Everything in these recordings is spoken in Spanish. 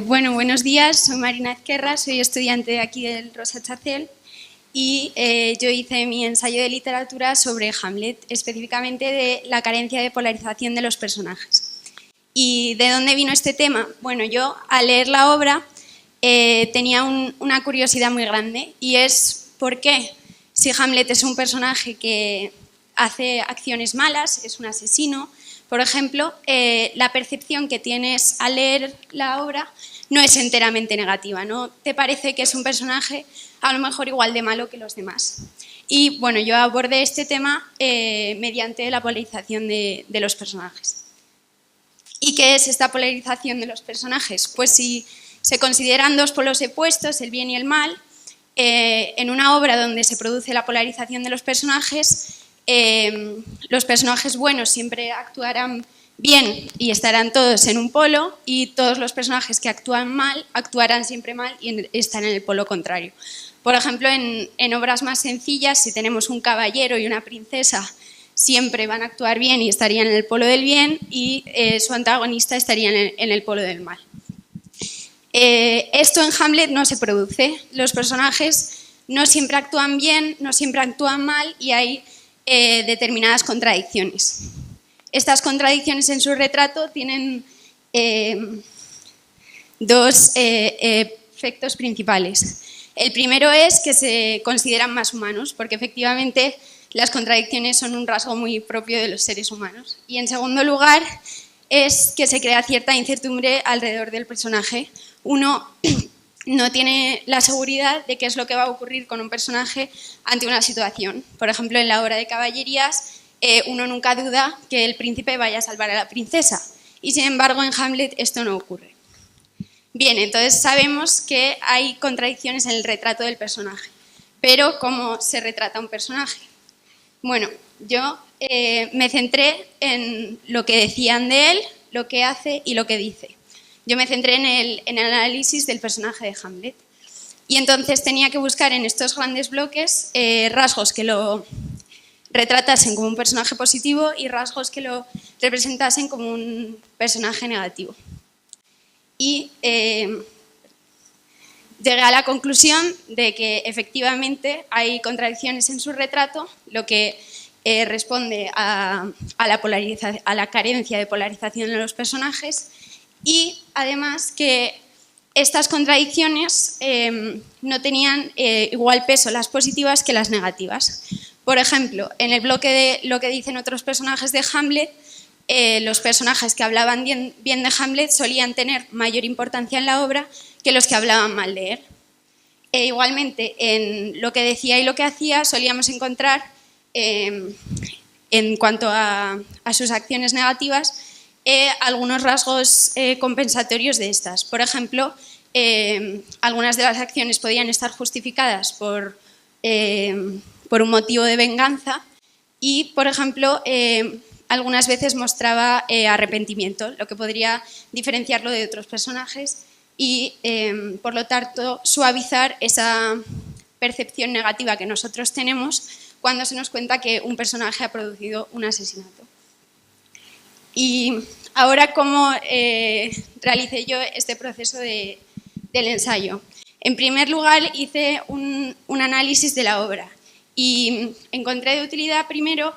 Bueno, buenos días, soy Marina Ezquerra, soy estudiante de aquí del Rosa Chacel y yo hice mi ensayo de literatura sobre Hamlet, específicamente de la carencia de polarización de los personajes. ¿Y de dónde vino este tema? Bueno, yo al leer la obra tenía una curiosidad muy grande y es por qué, si Hamlet es un personaje que hace acciones malas, es un asesino, por ejemplo, la percepción que tienes al leer la obra no es enteramente negativa, ¿no? Te parece que es un personaje a lo mejor igual de malo que los demás. Y bueno, yo abordé este tema mediante la polarización de los personajes. ¿Y qué es esta polarización de los personajes? Pues si se consideran dos polos opuestos, el bien y el mal, en una obra donde se produce la polarización de los personajes buenos siempre actuarán bien y estarán todos en un polo, y todos los personajes que actúan mal actuarán siempre mal y están en el polo contrario. Por ejemplo, en obras más sencillas, si tenemos un caballero y una princesa, siempre van a actuar bien y estarían en el polo del bien, y su antagonista estaría en el polo del mal. Esto en Hamlet no se produce. Los personajes no siempre actúan bien, no siempre actúan mal, y hay determinadas contradicciones. Estas contradicciones en su retrato tienen dos efectos principales. El primero es que se consideran más humanos, porque efectivamente las contradicciones son un rasgo muy propio de los seres humanos. Y en segundo lugar es que se crea cierta incertidumbre alrededor del personaje. Uno no tiene la seguridad de qué es lo que va a ocurrir con un personaje ante una situación. Por ejemplo, en la obra de caballerías, uno nunca duda que el príncipe vaya a salvar a la princesa. Y sin embargo, en Hamlet esto no ocurre. Bien, entonces sabemos que hay contradicciones en el retrato del personaje. Pero, ¿cómo se retrata un personaje? Bueno, yo me centré en lo que decían de él, lo que hace y lo que dice. Yo me centré en el análisis del personaje de Hamlet. Y entonces tenía que buscar en estos grandes bloques rasgos que lo retratasen como un personaje positivo y rasgos que lo representasen como un personaje negativo. Y llegué a la conclusión de que efectivamente hay contradicciones en su retrato, lo que responde a la carencia de polarización en los personajes, y además que estas contradicciones no tenían igual peso las positivas que las negativas. Por ejemplo, en el bloque de lo que dicen otros personajes de Hamlet, los personajes que hablaban bien de Hamlet solían tener mayor importancia en la obra que los que hablaban mal de él. Igualmente, en lo que decía y lo que hacía solíamos encontrar, en cuanto a sus acciones negativas, algunos rasgos compensatorios de estas. Por ejemplo, algunas de las acciones podían estar justificadas por un motivo de venganza y, por ejemplo, algunas veces mostraba arrepentimiento, lo que podría diferenciarlo de otros personajes y, por lo tanto, suavizar esa percepción negativa que nosotros tenemos cuando se nos cuenta que un personaje ha producido un asesinato. Y ahora, ¿cómo realicé yo este proceso del ensayo? En primer lugar, hice un análisis de la obra y encontré de utilidad primero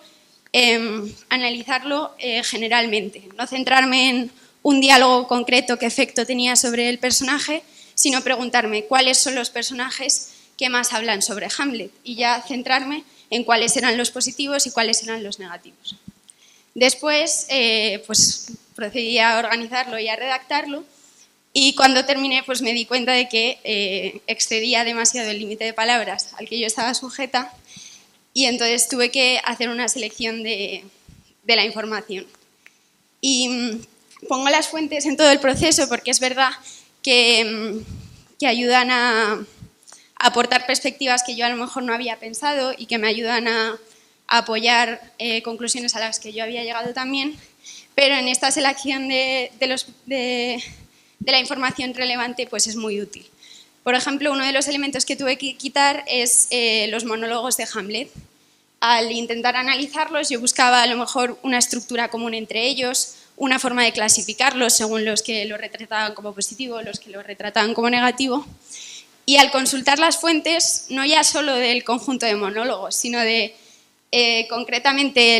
analizarlo generalmente, no centrarme en un diálogo concreto qué efecto tenía sobre el personaje, sino preguntarme cuáles son los personajes que más hablan sobre Hamlet y ya centrarme en cuáles eran los positivos y cuáles eran los negativos. Después, pues procedí a organizarlo y a redactarlo, y cuando terminé pues me di cuenta de que excedía demasiado el límite de palabras al que yo estaba sujeta, y entonces tuve que hacer una selección de la información. Y pongo las fuentes en todo el proceso porque es verdad que ayudan a aportar perspectivas que yo a lo mejor no había pensado y que me ayudan a apoyar conclusiones a las que yo había llegado también, pero en esta selección de la información relevante pues es muy útil. Por ejemplo, uno de los elementos que tuve que quitar es los monólogos de Hamlet. Al intentar analizarlos, yo buscaba a lo mejor una estructura común entre ellos, una forma de clasificarlos según los que lo retrataban como positivo, los que lo retrataban como negativo. Y al consultar las fuentes, no ya solo del conjunto de monólogos, sino de concretamente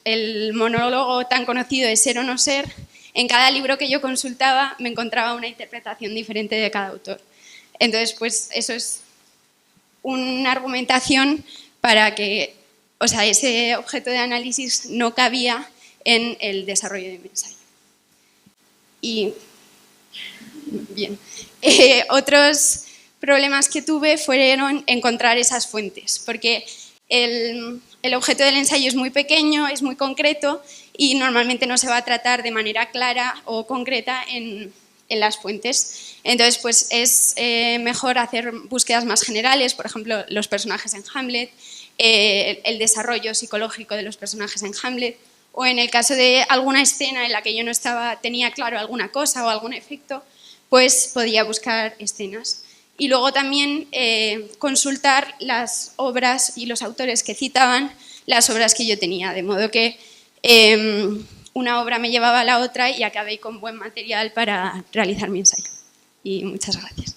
el monólogo tan conocido de Ser o no ser, en cada libro que yo consultaba me encontraba una interpretación diferente de cada autor. Entonces, pues eso es una argumentación para que, o sea, ese objeto de análisis no cabía en el desarrollo de mi ensayo. Y, bien, otros problemas que tuve fueron encontrar esas fuentes, porque el objeto del ensayo es muy pequeño, es muy concreto y normalmente no se va a tratar de manera clara o concreta en las fuentes. Entonces, pues es mejor hacer búsquedas más generales, por ejemplo, los personajes en Hamlet, el desarrollo psicológico de los personajes en Hamlet, o en el caso de alguna escena en la que yo no tenía claro alguna cosa o algún efecto, pues podía buscar escenas. Y luego también consultar las obras y los autores que citaban las obras que yo tenía, de modo que una obra me llevaba a la otra y acabé con buen material para realizar mi ensayo. Y muchas gracias.